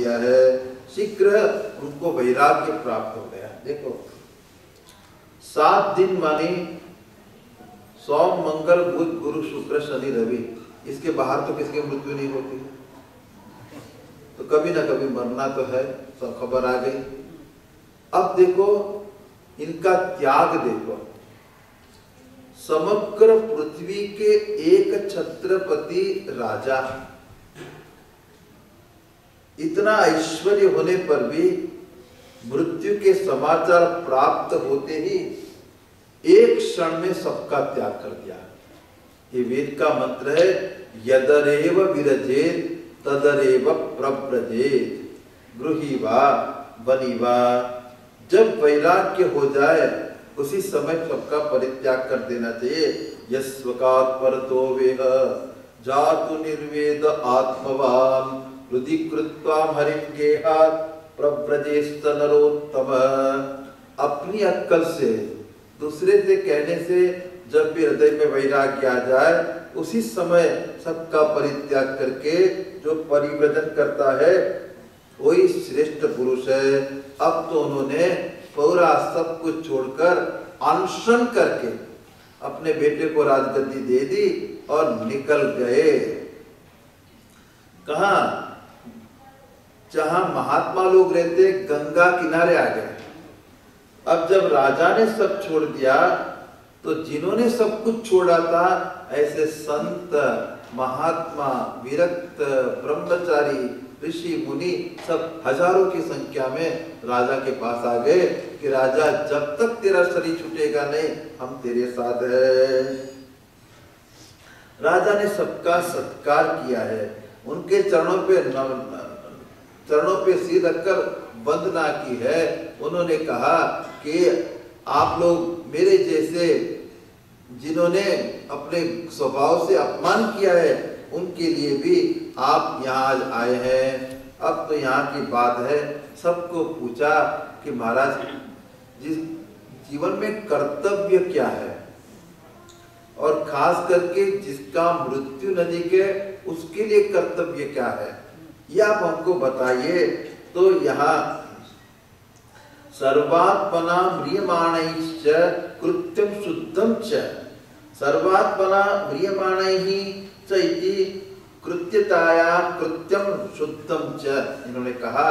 किया है, शीघ्र उनको वैराग्य प्राप्त हो गया। देखो 7 दिन माने सोम मंगल बुध गुरु शुक्र शनि रवि, इसके बाहर तो किसकी मृत्यु नहीं होती, तो कभी ना कभी मरना तो है, सब खबर आ गई। अब देखो इनका त्याग देखो, समग्र पृथ्वी के एक छत्रपति राजा, इतना ऐश्वर्य होने पर भी मृत्यु के समाचार प्राप्त होते ही एक क्षण में सबका त्याग कर दिया। ये वेद का मंत्र है, यदरेव विरजेत तदरेव प्रव्रजेत गृहीवा बनीवा। जब वैराग्य हो जाए उसी समय सबका परित्याग कर देना चाहिए। यस्वकात् परतो वेह जातु निर्वेद आत्मवान हृदि कृत्वा हरिं गेहात् प्रव्रजेस्त नरोत्तम। अपनी अक्कल से, दूसरे से कहने से जब भी हृदय में वैराग्य आ जाए उसी समय सबका परित्याग करके जो परिव्रजन करता है वही श्रेष्ठ पुरुष है। अब तो उन्होंने पूरा सब कुछ छोड़कर अनशन करके अपने बेटे को राजगद्दी दे दी और निकल गए। कहां? जहां महात्मा लोग रहते, गंगा किनारे आ गए। अब जब राजा ने सब छोड़ दिया तो जिन्होंने सब कुछ छोड़ा था ऐसे संत महात्मा विरक्त ब्रह्मचारी ऋषि मुनि सब हजारों की संख्या में राजा के पास आ गए कि राजा जब तक तेरा शरीर छूटेगा नहीं हम तेरे साथ है। राजा ने सबका सत्कार किया है, उनके चरणों पे सिर रखकर वंदना की है। उन्होंने कहा कि आप लोग मेरे जैसे जिन्होंने अपने स्वभाव से अपमान किया है उनके लिए भी आप यहाँ आज आए हैं। अब तो यहाँ की बात है, सबको पूछा कि महाराज जिस जीवन में कर्तव्य क्या है और खास करके जिसका मृत्यु नजदीक है उसके लिए कर्तव्य क्या है, ये आप हमको बताइए। तो यहाँ सर्वात्मना म्रियमाणैश्च कृत्यं शुद्धं च, सर्वात्मना म्रियमाणैः च इति कृत्यताया कृत्यं शुद्धं च। इन्होंने कहा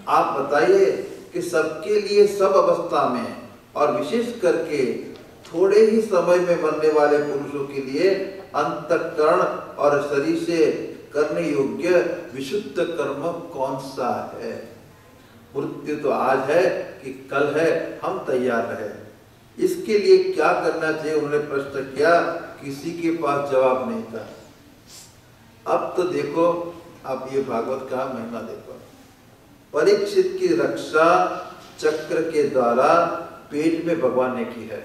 आप बताइए कि सबके लिए सब अवस्था में और विशेष करके थोड़े ही समय में मरने वाले पुरुषों के लिए अंतःकरण और शरीर से करने योग्य विशुद्ध कर्म कौन सा है। मृत्यु तो आज है कि कल है, हम तैयार रहे। इसके लिए क्या करना चाहिए उन्होंने प्रश्न किया, किसी के पास जवाब नहीं था। अब तो देखो, अब ये भागवत का महिमा देखो। परीक्षित की रक्षा चक्र के द्वारा पेट में भगवान ने की है,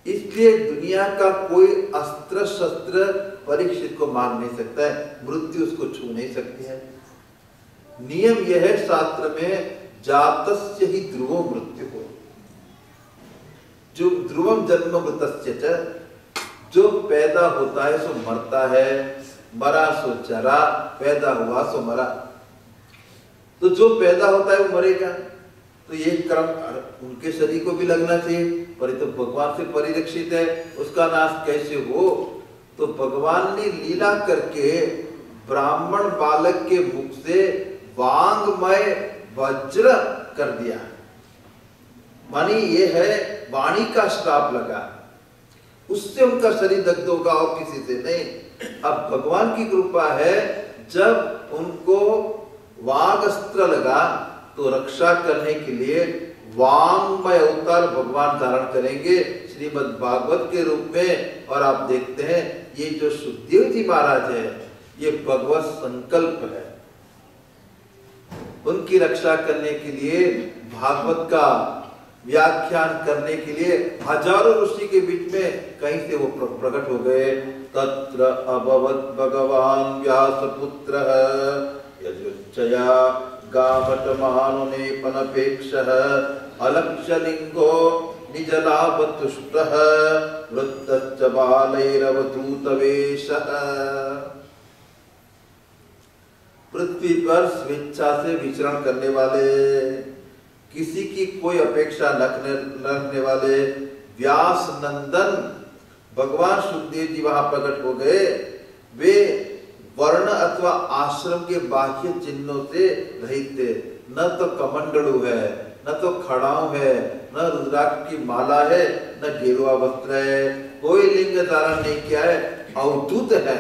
इसलिए दुनिया का कोई अस्त्र शस्त्र परीक्षित को मार नहीं सकता है, मृत्यु उसको छू नहीं सकती है। नियम यह है शास्त्र में, जातस्य ही ध्रुवो मृत्यु हो, जो ध्रुवम जन्म मृतस्य च, जो पैदा होता है सो मरता है, मरा सो चरा, पैदा हुआ सो मरा। तो जो पैदा होता है वो मरेगा, तो ये क्रम उनके शरीर को भी लगना चाहिए, पर तो भगवान से परिरक्षित है, उसका नाश कैसे हो। तो भगवान ने लीला करके ब्राह्मण बालक के मुख से वांगमय वज्र कर दिया, मानी ये है वाणी का श्राप लगा, उससे उनका शरीर दग्ध होगा और किसी से नहीं। अब भगवान की कृपा है, जब उनको वागस्त्र लगा तो रक्षा करने के लिए वांगमय अवतार भगवान धारण करेंगे श्रीमद् भागवत के रूप में। और आप देखते हैं ये जो सुखदेव जी महाराज है, ये भगवत संकल्प है, उनकी रक्षा करने के लिए भागवत का व्याख्यान करने के लिए हजारों ऋषि के बीच में कहीं से वो प्रकट हो गए। तत्र अभवत् भगवान व्यासपुत्रः यजुच्चया गामटमानुनेपनपेक्षः अलक्ष्यलिङ्गो निजलाभतुष्टः वृत्तश्च बालैरवधूतवेषः। पृथ्वी पर स्वेच्छा से विचरण करने वाले, किसी की कोई अपेक्षा न रखने वाले व्यास नंदन भगवान सुखदेव जी वहां प्रकट हो गए। वे वर्ण अथवा आश्रम के बाह्य चिन्हों से रहित थे। न तो कमंडलू है, न तो खड़ाऊ है, न रुद्राक्ष की माला है, न गेरुआ वस्त्र है, कोई लिंग धारण नहीं किया है, अवधूत है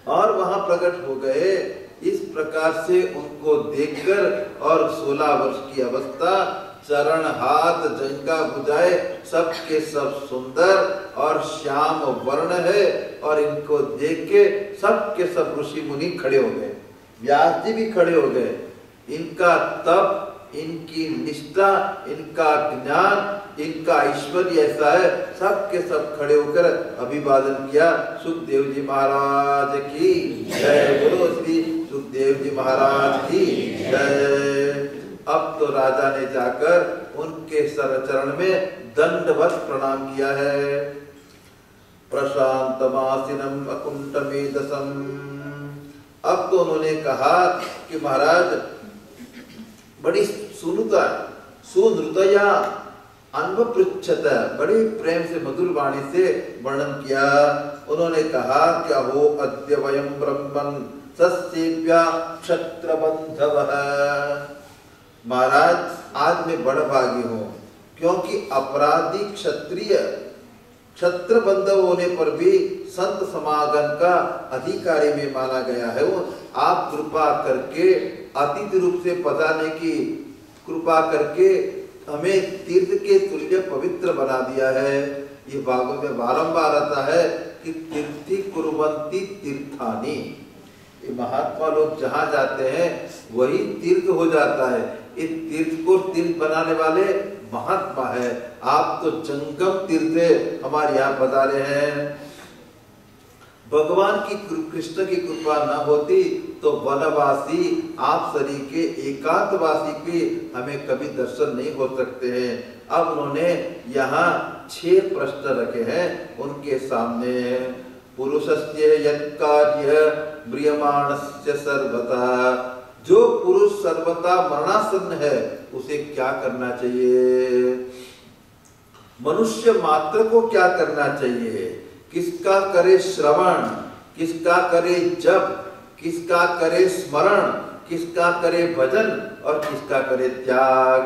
और वहां प्रकट हो गए। इस प्रकार से उनको देखकर और 16 वर्ष की अवस्था, चरण हाथ जंगा बुझाए, सबके सब सुंदर और श्याम वर्ण है और इनको देख के सबके सब ऋषि मुनि खड़े हो गए। व्यास जी भी खड़े हो गए। इनका तप, इनकी निष्ठा, इनका ज्ञान, इनका ऐश्वर्य ऐसा है, सबके सब खड़े होकर अभिवादन किया। सुखदेव जी महाराज की जय। बोलो श्री सुखदेव जी महाराज की जय। अब तो राजा ने जाकर उनके चरण में दंडवत प्रणाम किया है। प्रशांतमासिनम अकुंठमेधसम। अब तो उन्होंने कहा कि महाराज बड़ी सुनृतया अन्वपृच्छत, बड़ी प्रेम से मधुर वाणी से वर्णन किया। उन्होंने कहा क्या हो अद्य वयम ब्रह्मन् सस्येभ्य क्षत्रबंधवः। महाराज आज मैं बड़ा भागी हूँ, क्योंकि अपराधी क्षत्रिय क्षत्र बंधव होने पर भी संत समागम का अधिकारी में माना गया है। वो आप कृपा करके अतिथि रूप से पधारने की कृपा करके हमें तीर्थ के तुल्य पवित्र बना दिया है। ये भागों में बारंबार आता है कि तीर्थी कुर्वन्ति तीर्थानि। ये महात्मा लोग जहाँ जाते हैं वही तीर्थ हो जाता है। इस तीर्थ को तीर्थ बनाने वाले महात्मा है। आप तो जंगम तीर्थ हमारे यहाँ बता रहे हैं। भगवान की कृष्ण की कृपा न होती तो वनवासी आप शरीर के एकांतवासी के हमें कभी दर्शन नहीं हो सकते हैं। अब उन्होंने यहाँ 6 प्रश्न रखे हैं उनके सामने। पुरुषस्य यत्कार्य म्रियमाणस्य सर्वथा। जो पुरुष सर्वथा मरणासन्न है उसे क्या करना चाहिए? मनुष्य मात्र को क्या करना चाहिए? किसका करे श्रवण, किसका करे जप, किसका करे स्मरण, किसका करे भजन और किसका करे त्याग।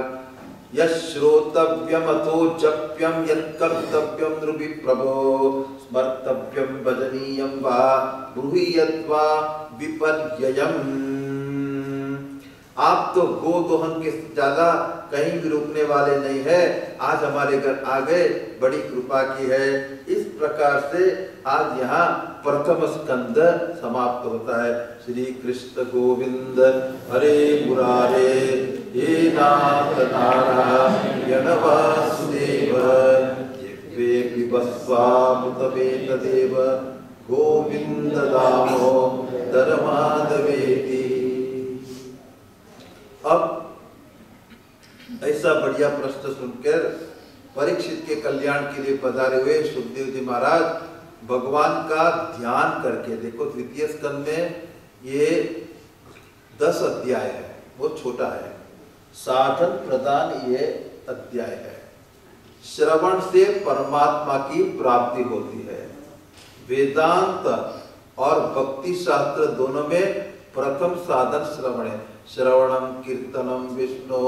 यश्रोतव्यम अथो जप्यम यत्कर्तव्यम नृभि प्रभो स्मर्तव्यम भजनीयम वा ब्रूहि यद्वा विपर्ययम्। आप तो गोदोहन के ज्यादा कहीं भी रुकने वाले नहीं है। आज हमारे घर आ गए, बड़ी कृपा की है। इस प्रकार से आज यहाँ प्रथम स्कंद समाप्त होता है। श्री कृष्ण गोविंद हरे मुरारे हे नाथ नारायण वासुदेव जिह्वे पिबस्वामृतमे तदेव गोविंद दामोदर माधवेति। अब ऐसा बढ़िया प्रश्न सुनकर परीक्षित के कल्याण के लिए पधारे हुए सुखदेव जी महाराज भगवान का ध्यान करके, देखो द्वितीय स्कंद में ये 10 अध्याय है, वो छोटा है। साधन प्रदान ये अध्याय है। श्रवण से परमात्मा की प्राप्ति होती है। वेदांत और भक्ति शास्त्र दोनों में प्रथम साधन श्रवण है। श्रवणम कीर्तनम विष्णु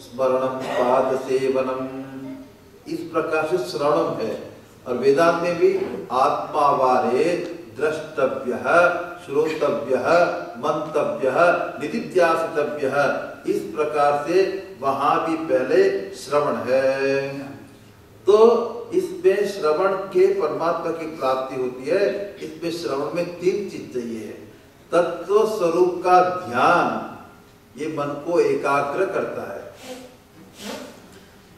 स्मरणम पाद सेवनम, इस प्रकार से श्रवणम है। और वेदांत में भी आत्मावारे द्रष्टव्य श्रोतव्य मंतव्य निधिध्यासितव्य, इस प्रकार से वहां भी पहले श्रवण है। तो इसमें श्रवण के परमात्मा की प्राप्ति होती है। इसमें श्रवण में 3 चीज चाहिए। तत्व स्वरूप का ध्यान, ये मन को एकाग्र करता है।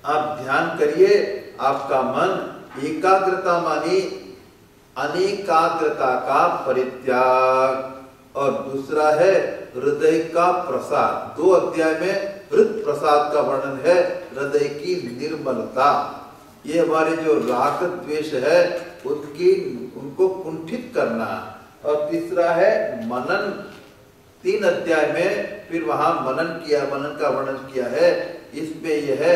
आप ध्यान करिए, आपका मन एकाग्रता मानी अनेकाग्रता का परित्याग। और दूसरा है हृदय का प्रसाद। 2 अध्याय में हृदय प्रसाद का वर्णन है। हृदय की निर्मलता, ये हमारे जो राग द्वेष है उनको कुंठित करना, और तीसरा है मनन। 3 अध्याय में फिर वहां मनन किया, मनन का वर्णन किया है। इसमें यह है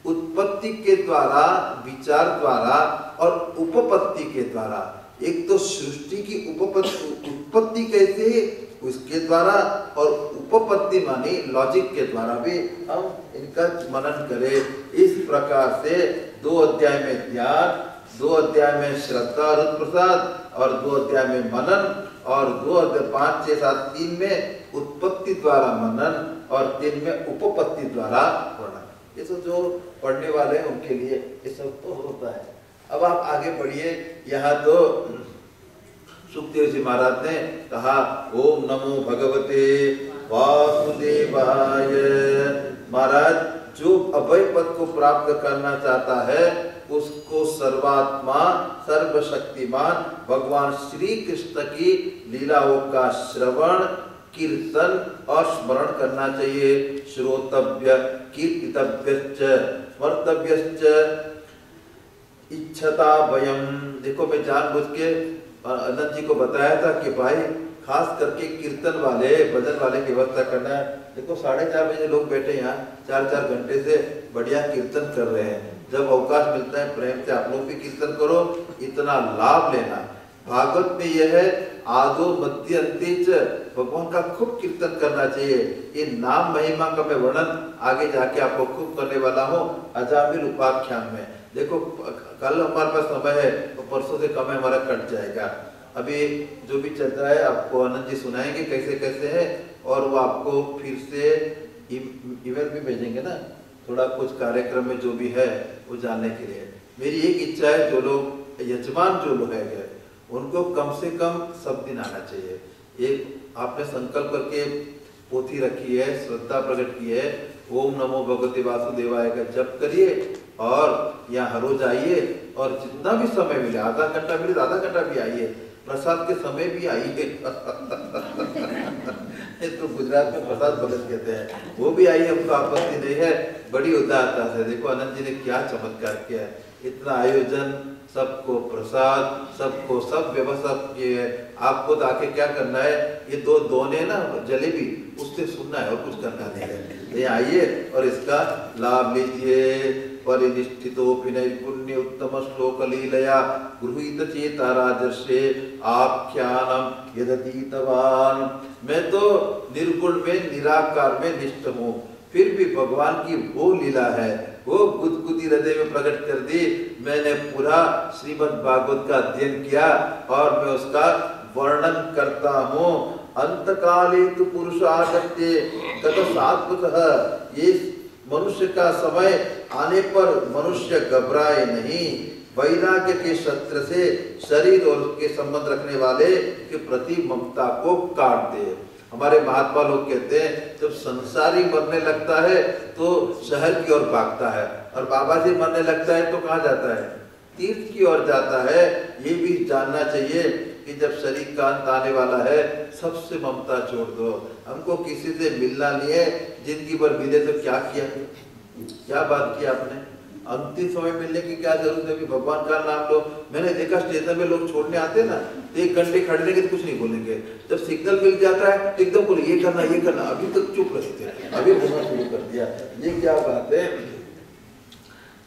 उत्पत्ति के द्वारा, विचार द्वारा और उपपत्ति के द्वारा। एक तो सृष्टि की उत्पत्ति कैसे है उसके द्वारा, और उपपत्ति मानी लॉजिक के द्वारा भी हम इनका मनन करें। इस प्रकार से 2 अध्याय में ध्यान, 2 अध्याय में श्रद्धा और प्रसाद, और 2 अध्याय में मनन, और 2 अध्याय 5, 6, 7, 3 में उत्पत्ति द्वारा मनन और 3 में उपपत्ति द्वारा वर्णन। ये तो जो पढ़ने वाले हैं उनके लिए ये सब तो होता है। अब आप आगे बढ़िए। यहाँ तो सुखदेव जी महाराज ने कहा ओम नमो भगवते वासुदेवाय। महाराज जो अभय पद को प्राप्त करना चाहता है उसको सर्वात्मा सर्वशक्तिमान भगवान श्री कृष्ण की लीलाओं का श्रवण, कीर्तन और स्मरण करना चाहिए। श्रोतव्य, कीर्तितव्यश्च, स्मर्तव्यश्च, इच्छता वयम। देखो मैं जानबूझ के अनंत जी को बताया था कि भाई खास करके कीर्तन वाले, भजन वाले की व्यवस्था करना है। देखो 4:30 बजे लोग बैठे यहाँ 4-4 घंटे से बढ़िया कीर्तन कर रहे हैं। जब अवकाश मिलता है प्रेम से आप लोग भी कीर्तन करो, इतना लाभ लेना। भागवत में यह है आदो मध्य अंतिच, भगवान का खूब कीर्तन करना चाहिए। ये नाम महिमा का मैं वर्णन आगे जाके आपको खूब करने वाला हूँ अजामिल उपाख्यान में। देखो कल हमारे पास समय है तो परसों से कम हमारा कट जाएगा। अभी जो भी चल रहा है आपको आनंद जी सुनाएंगे कैसे कैसे है, और वो आपको फिर से ईमेल भी भेजेंगे ना, थोड़ा कुछ कार्यक्रम में जो भी है वो जानने के लिए। मेरी एक इच्छा है जो लोग यजमान जो लोग है उनको कम से कम सब दिन आना चाहिए। एक आपने संकल्प करके पोथी रखी है, श्रद्धा प्रकट की है, ओम नमो भगवते वासुदेवाय का जप करिए और यहाँ हर रोज आइए, और जितना भी समय मिले, आधा घंटा मिले तो आधा घंटा भी आइए, प्रसाद के समय भी आइए। तो गुजरात में प्रसाद भगत कहते हैं, वो भी आइए, हमको आपत्ति नहीं है। बड़ी उदारता से देखो आनंद जी ने क्या चमत्कार किया है। इतना आयोजन, सबको प्रसाद, सबको सब व्यवस्था की है। आपको तो आके क्या करना है, ये 2 दोने ना जलेबी उससे सुनना है और कुछ करना नहीं है। ये आइए और इसका लाभ लीजिए। परिनिष्ठितोऽपि नैपुण्य उत्तम श्लोक लीलया गृहीत चेता राजर्षे आख्यानम यदतीतवान। मैं तो निर्गुण में, निराकार में निष्ठ हूँ, फिर भी भगवान की वो लीला है, वो गुदगुदी हृदय में प्रकट कर दी। मैंने पूरा श्रीमद् भागवत का अध्ययन किया और मैं उसका वर्णन करता हूँ। अंतकाले तु पुरुषागत्ये गतसात्वतः। ये मनुष्य का समय आने पर मनुष्य घबराए नहीं, वैराग्य के शस्त्र से शरीर और उसके संबंध रखने वाले के प्रति ममता को काट दे। हमारे महात्मा लोग कहते हैं जब संसारी मरने लगता है तो शहर की ओर भागता है, और बाबा जी मरने लगता है तो कहाँ जाता है, तीर्थ की ओर जाता है। ये भी जानना चाहिए कि जब शरीर का अंत आने वाला है सबसे ममता छोड़ दो। हमको किसी से मिलना नहीं है, जिंदगी भर मिले तो क्या किया, क्या बात किया आपने, अंतिम समय मिलने की क्या जरूरत है, भगवान का नाम लो। मैंने देखा स्टेशन में लोग छोड़ने आते ना तो 1 घंटे खड़े रहेंगे तो कुछ नहीं बोलेंगे, जब सिग्नल मिल जाता है तो एकदम बोले ये करना ये करना। अभी तक चुप रहे थे, अभी बोलना शुरू कर दिया, ये क्या बात है।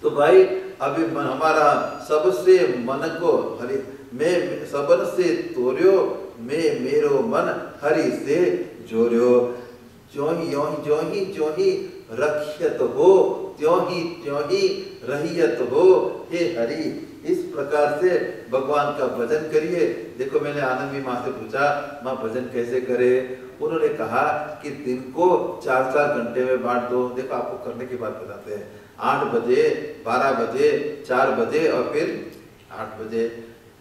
तो भाई अभी हमारा सबसे मन को हरि मैं सबन से तोर्यो, मैं मेरो मन हरि से जोर्यो। ज्यों ही रखियत हो त्यों ही रहियत हो, हे हरि। इस प्रकार से भगवान का भजन करिए। देखो मैंने आनंदी माँ से पूछा, माँ भजन कैसे करे, उन्होंने कहा कि दिन को 4-4 घंटे में बांट दो। देखो आपको करने की बात बताते हैं, 8 बजे, 12 बजे, 4 बजे और फिर 8 बजे,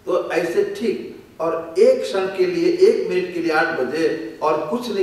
तो ऐसे ठीक। और 1 क्षण के लिए, 1 मिनट के लिए 8 बजे और कुछ नहीं